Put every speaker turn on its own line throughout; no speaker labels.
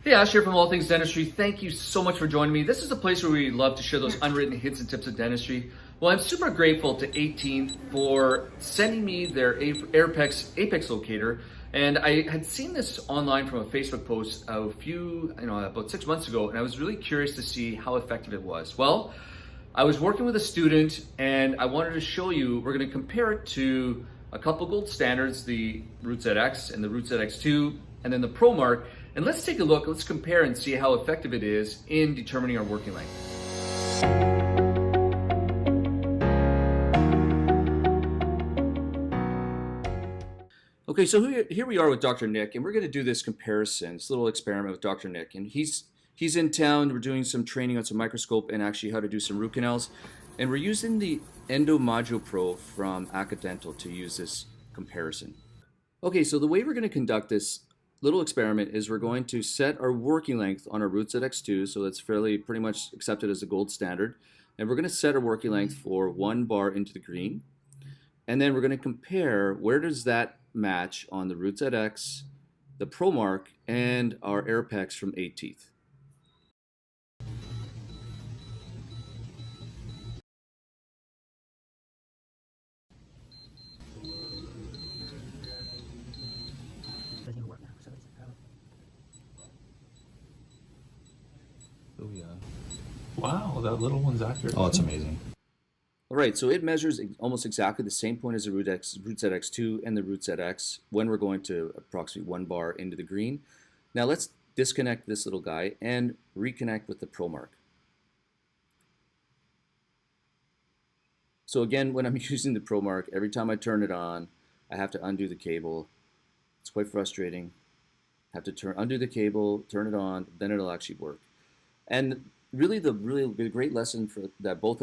Hey, Ash here from All Things Dentistry. Thank you so much for joining me. This is a place where we love to share those unwritten hints and tips of dentistry. Well, I'm super grateful to 18th for sending me their AirPex Apeks locator. And I had seen this online from a Facebook post about 6 months ago, and I was really curious to see how effective it was. Well, I was working with a student and I wanted to show you, we're gonna compare it to a couple gold standards, the Root ZX and the Root ZX2, and then the Pro Mark. And let's take a look, let's compare and see how effective it is in determining our working length. Okay, so here we are with Dr. Nick, and we're gonna do this comparison, this little experiment with Dr. Nick. And he's in town, we're doing some training on some microscope and actually how to do some root canals. And we're using the Endo Module Pro from Accidental to use this comparison. Okay, so the way we're gonna conduct this little experiment is we're going to set our working length on our Root ZX2, so that's pretty much accepted as the gold standard. And we're going to set our working length for 1 bar into the green. And then we're going to compare where does that match on the Root ZX, the Pro Mark, and our AirPex from 18th.
Oh yeah. Wow, that little one's accurate.
Oh, it's amazing.
All right, so it measures almost exactly the same point as the Root ZX2 and the Root ZX when we're going to approximately 1 bar into the green. Now let's disconnect this little guy and reconnect with the Pro Mark. So again, when I'm using the Pro Mark, every time I turn it on, I have to undo the cable. It's quite frustrating. I have to undo the cable, turn it on, then it'll actually work. And really the great lesson that both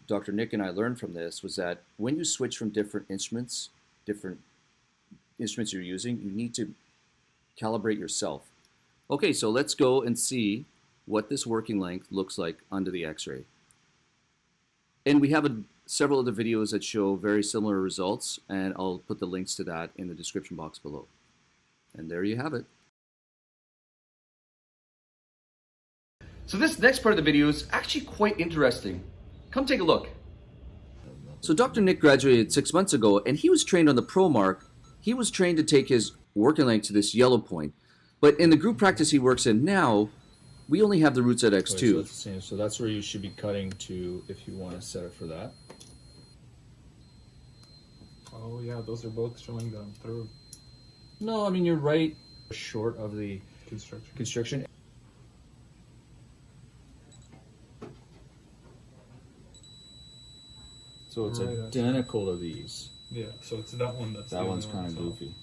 Dr. Nick and I learned from this was that when you switch from different instruments you're using, you need to calibrate yourself. Okay, so let's go and see what this working length looks like under the X-ray. And we have several other videos that show very similar results, and I'll put the links to that in the description box below. And there you have it. So this next part of the video is actually quite interesting. Come take a look. So Dr. Nick graduated 6 months ago, and he was trained on the Pro Mark. He was trained to take his working length to this yellow point. But in the group practice he works in now, we only have the Root ZX2.
So that's where you should be cutting to if you want to set it for that.
Oh yeah, those are both showing them through
No, I mean you're right short of the
constriction.
So it's identical to these.
Yeah, so it's that one
that one's kind of goofy.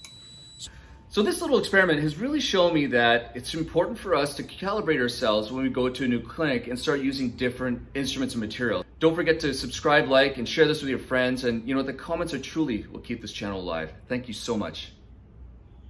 So this little experiment has really shown me that it's important for us to calibrate ourselves when we go to a new clinic and start using different instruments and material. Don't forget to subscribe, like, and share this with your friends. And you know, the comments are truly what keep this channel alive. Thank you so much.